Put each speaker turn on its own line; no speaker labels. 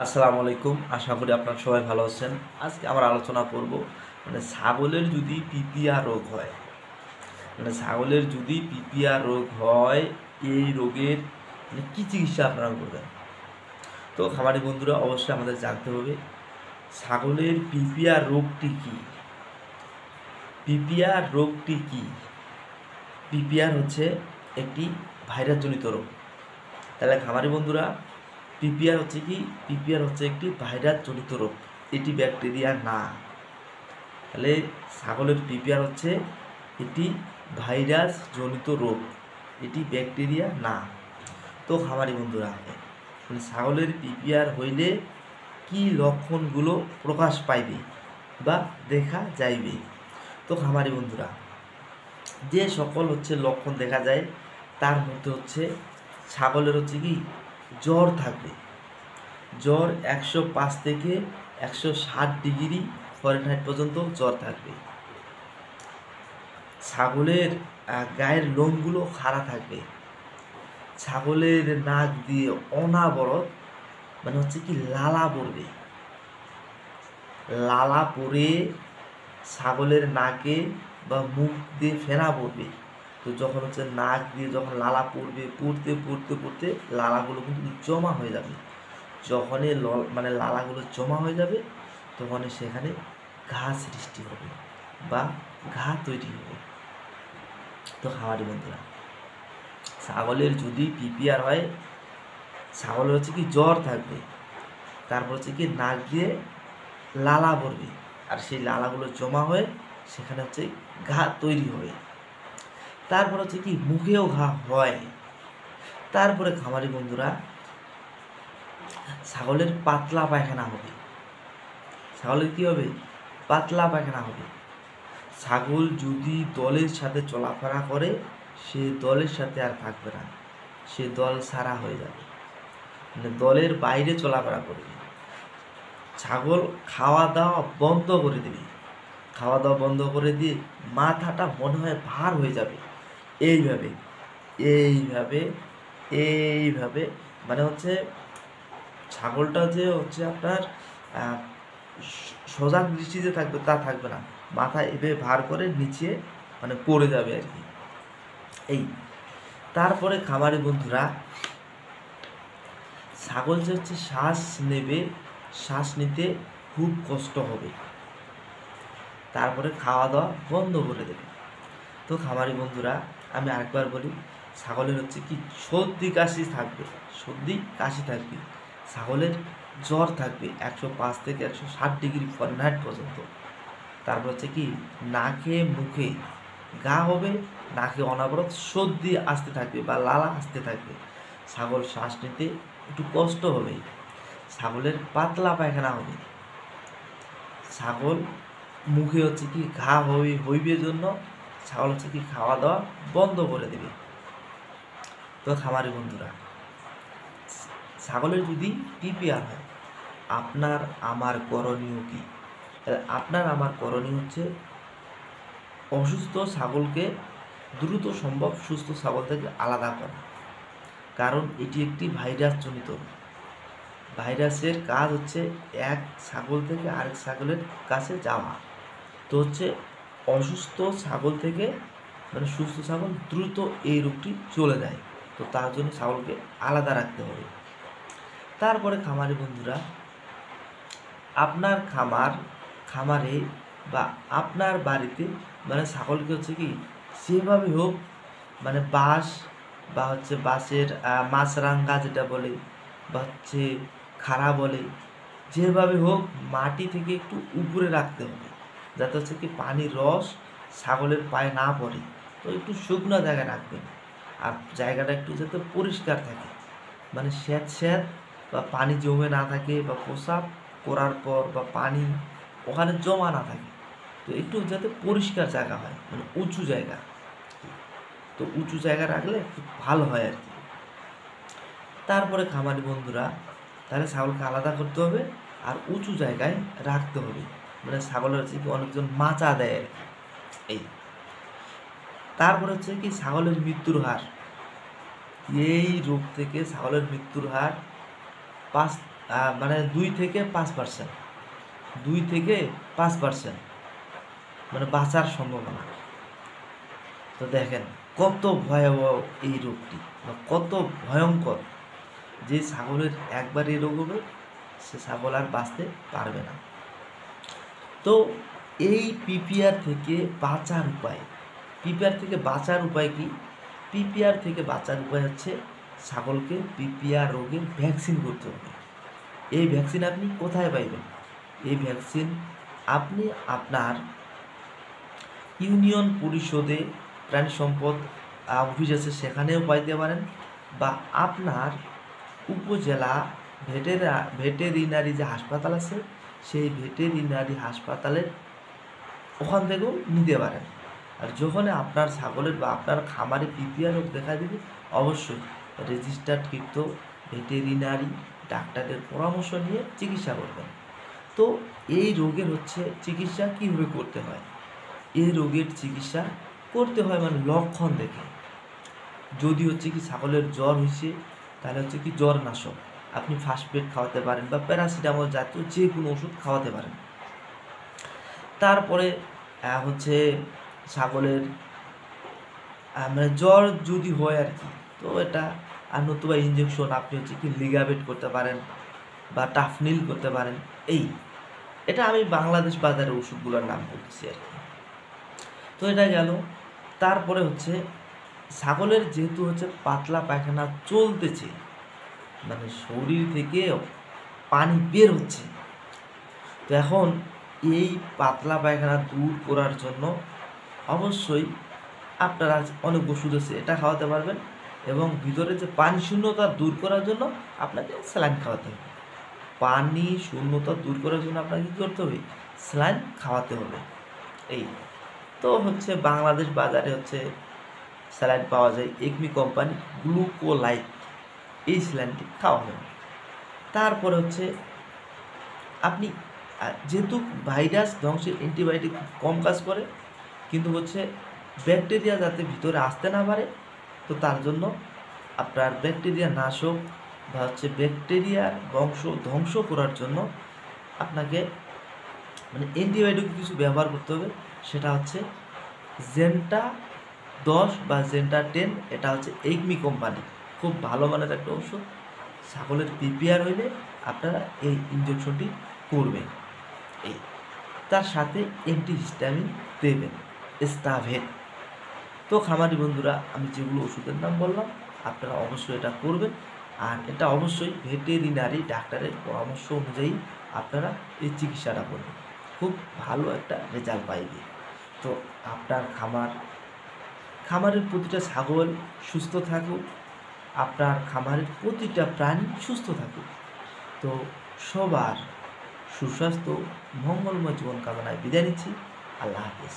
আসসালামু আলাইকুম। আশা করি আপনারা সবাই ভালো আছেন। আজকে আমরা আলোচনা করব ছাগলের যদি পিপিআর রোগ হয়, ছাগলের যদি পিপিআর রোগ হয়, এই রোগের কী চিকিৎসা আপনারা করবেন। তো খামারি বন্ধুরা, অবশ্যই আমাদের জানতে হবে ছাগলের পিপিআর রোগটি কী। পিপিআর রোগটি কী? পিপিআর হচ্ছে একটি ভাইরাসজনিত রোগ। তাহলে খামারি বন্ধুরা, পিপিআর হচ্ছে কি? পিপিআর হচ্ছে একটি ভাইরাসজনিত রোগ, এটি ব্যাকটেরিয়া না। তাহলে ছাগলের পিপিআর হচ্ছে এটি ভাইরাসজনিত রোগ, এটি ব্যাকটেরিয়া না। তো খামারি বন্ধুরা, ছাগলের পিপিআর হইলে কি লক্ষণগুলো প্রকাশ পাইবে বা দেখা যাইবে? তো খামারি বন্ধুরা, যে সকল লক্ষণ দেখা যায় তার মধ্যে ছাগলের কি জ্বর থাকবে। জ্বর 105 থেকে 160 ডিগ্রি ফরেনহাইট পর্যন্ত জ্বর থাকবে। ছাগলের গায়ের লোমগুলো খাড়া থাকবে। ছাগলের নাক দিয়ে অনাবরত লালা পড়বে। লালা পড়ে ছাগলের নাকে বা মুখ দিয়ে ফেনা পড়বে। তো যখন নাক দিয়ে যখন লালা পড়বে, পড়তে পড়তে পড়তে লালাগুলো কিন্তু জমা হয়ে যাবে। যখনই লালাগুলো জমা হয়ে যাবে, তখন সেখানে ঘা সৃষ্টি হবে বা ঘা তৈরি হবে। তো খামারি বন্ধুরা, ছাগলের যদি পিপিআর হয়, ছাগলের কি জ্বর থাকবে, তারপর কি নাক দিয়ে লালা পড়বে, আর সেই লালাগুলো জমা হয়ে সেখানে ঘা তৈরি হবে। তারপর কি মুখেও ঘা হয়। তারপরে খামারি বন্ধুরা, ছাগলের পাতলা পায়খানা হবে। ছাগলের কি হবে? পাতলা পায়খানা হবে। ছাগল যদি দলের সাথে চলাফেরা করে, সে দলের সাথে আর থাকবে না, সে দল ছাড়া হয়ে যাবে, দলের বাইরে চলাফেরা করবে। ছাগল খাওয়া দাওয়া বন্ধ করে দেবে। খাওয়া দাওয়া বন্ধ করে দিয়ে মাথাটা মনে হয় ভার হয়ে যাবে। এইভাবে এইভাবে এইভাবে ছাগলটা আপনার সজাগ দৃষ্টিতে থাকবে, তা থাকবে না, মাথা এভাবে ভার করে নিচে পড়ে যাবে আর কি। এই তারপরে খামারি বন্ধুরা, ছাগল যে শ্বাস নেবে, শ্বাস নিতে খুব কষ্ট হবে। তারপরে খাওয়া দাওয়া বন্ধ করে দেবে। তো খামারি বন্ধুরা, আমি আরেকবার বলি, ছাগলের কি সর্দি কাশি থাকবে, সর্দি কাশি থাকবে। ছাগলের জ্বর থাকবে 105 থেকে 160 ডিগ্রি ফরেনহাইট পর্যন্ত। তারপর কি নাকে মুখে ঘা হবে, নাকে অনাবরত সর্দি আসতে থাকবে বা লালা আসতে থাকবে। ছাগল শ্বাস নিতে একটু কষ্ট হবে। ছাগলের পাতলা পায়খানা হবে। ছাগল মুখে কি ঘা হইবে জন্য ছাগল কি খাওয়া দাওয়া বন্ধ করে দেবে। তো খামারি বন্ধুরা, ছাগলের যদি পিপিআর হয়, আপনার আমার করণীয় কি? আপনার আমার করণীয় অসুস্থ ছাগলকে দ্রুত সম্ভব সুস্থ ছাগল থেকে আলাদা করা। কারণ এটি একটি ভাইরাসজনিত রোগ। ভাইরাসের কাজ এক ছাগল থেকে আরেক ছাগলের কাছে যাওয়া। তো অসুস্থ ছাগল থেকে সুস্থ ছাগল দ্রুত এই রোগটি চলে যায়। তো তার জন্য ছাগলকে আলাদা রাখতে হবে। তারপরে খামারি বন্ধুরা, আপনার খামারে বা আপনার বাড়িতে ছাগলকে কি যেভাবে হোক বাঁশ বা বাঁশের মাছরাঙ্গা যেটা বলে বা খাড়া বলে, যেভাবে হোক মাটি থেকে একটু উপরে রাখতে হবে, যাতে কি পানির রস ছাগলের পায়ে না পড়ে। তো একটু শুকনো জায়গায় রাখবেন, আর জায়গাটা একটু যাতে পরিষ্কার থাকে, স্যাঁত বা পানি জমে না থাকে, বা প্রসাব করার পর বা পানি ওখানে জমা না থাকে। তো একটু যাতে পরিষ্কার জায়গা হয়, উঁচু জায়গা। তো উঁচু জায়গা রাখলে খুব ভালো হয় আর কি। তারপরে খামারি বন্ধুরা, তাহলে ছাগলকে আলাদা করতে হবে আর উঁচু জায়গায় রাখতে হবে। ছাগলের কি অনেকজন মাচা দেয় আর কি। এই তারপরে কি ছাগলের মৃত্যুর হার, এই রোগ থেকে ছাগলের মৃত্যুর হার মানে 2 থেকে 5%, 2 থেকে 5% মানে বাঁচার সম্ভাবনা। তো দেখেন কত ভয়াবহ এই রোগটি বা কত ভয়ঙ্কর, যে ছাগলের একবার এই রোগ হবে সে ছাগল আর বাঁচতে পারবে না। তো এই পিপিআর থেকে বাঁচার উপায়, পিপিআর থেকে বাঁচার উপায় কি? পিপিআর থেকে বাঁচার উপায় হচ্ছে ছাগলকে পিপিআর রোগের ভ্যাকসিন করতে হবে। এই ভ্যাকসিন আপনি কোথায় পাইবেন? এই ভ্যাকসিন আপনি আপনার ইউনিয়ন পরিষদে প্রাণী সম্পদ অফিস আছে সেখানেও পাইতে পারেন, বা আপনার উপজেলা ভেটেরিনারি যে হাসপাতাল আছে সেই ভেটেরিনারি হাসপাতালের ওখান থেকেও নিতে পারেন। আর যখন আপনার ছাগলের বা আপনার খামারে পিপিআর রোগ দেখা দেবে, অবশ্যই রেজিস্টার্ডকৃত ভেটেরিনারি ডাক্তারের পরামর্শ নিয়ে চিকিৎসা করবেন। তো এই রোগের চিকিৎসা কীভাবে করতে হয়? এই রোগের চিকিৎসা করতে হয় মানে লক্ষণ দেখে। যদি কি ছাগলের জ্বর হয়েছে, তাহলে কি জ্বর নাশক আপনি ফার্স্ট এড খাওয়াতে পারেন, বা প্যারাসিটামল জাতীয় যে কোনো ওষুধ খাওয়াতে পারেন। তারপরে ছাগলের মানে জ্বর যদি হয় আর কি, তো এটা আর নতুবা ইঞ্জেকশন আপনি কি লিগাবেট করতে পারেন বা টাফনিল করতে পারেন। এটা আমি বাংলাদেশ বাজারের ওষুধগুলোর নাম বলতেছি আর কি। তো এটা গেল। তারপরে ছাগলের যেহেতু পাতলা পায়খানা চলতেছে, মানে শরীর থেকে পানি বের হচ্ছে, তো এখন এই পাতলা পায়খানা দূর করার জন্য অবশ্যই আপনারা অনেক ওষুধ আছে এটা খাওয়াতে পারবেন, এবং ভিতরে যে পানি শূন্যতা দূর করার জন্য আপনাকে স্যালাইন খাওয়াতে হবে। পানি শূন্যতা দূর করার জন্য আপনাকে কী করতে হবে? স্যালাইন খাওয়াতে হবে। তো বাংলাদেশ বাজারে স্যালাইন পাওয়া যায়, একমি কোম্পানি গ্লুকোলাইট, এই স্যালাইনটি খাওয়া হবে। তারপরে আপনি যেহেতু ভাইরাস ধ্বংসের অ্যান্টিবায়োটিক কম কাজ করে, কিন্তু ব্যাকটেরিয়া যাতে ভিতরে আসতে না পারে, তো তার জন্য আপনার ব্যাকটেরিয়া নাশক বা ব্যাকটেরিয়ার বংশ ধ্বংস করার জন্য আপনাকে মানে অ্যান্টিবায়োটিক কিছু ব্যবহার করতে হবে। সেটা জেন্টা 10 বা জেন্টা 10, এটা একমি কোম্পানি, খুব ভালো মানের একটা ওষুধ। ছাগলের পিপিআর হইলে আপনারা এই ইনজেকশনটি করবেন। তার সাথে অ্যান্টিহিস্টামিন দেবেন, স্টাভেট। তো খামারি বন্ধুরা, আমি যেগুলো ওষুধের নাম বললাম আপনারা অবশ্যই এটা করবেন, আর এটা অবশ্যই ভেটেরিনারি ডাক্তারের পরামর্শ অনুযায়ী আপনারা এই চিকিৎসাটা করবেন, খুব ভালো একটা রেজাল্ট পাইবে। তো আপনার খামারের প্রতিটা ছাগল সুস্থ থাকুক, আপনার খামারের প্রতিটা প্রাণী সুস্থ থাকুক। তো সবার সুস্বাস্থ্য মঙ্গলময় জীবন কামনায় বিদায় নিচ্ছি। আল্লাহ হাফেজ।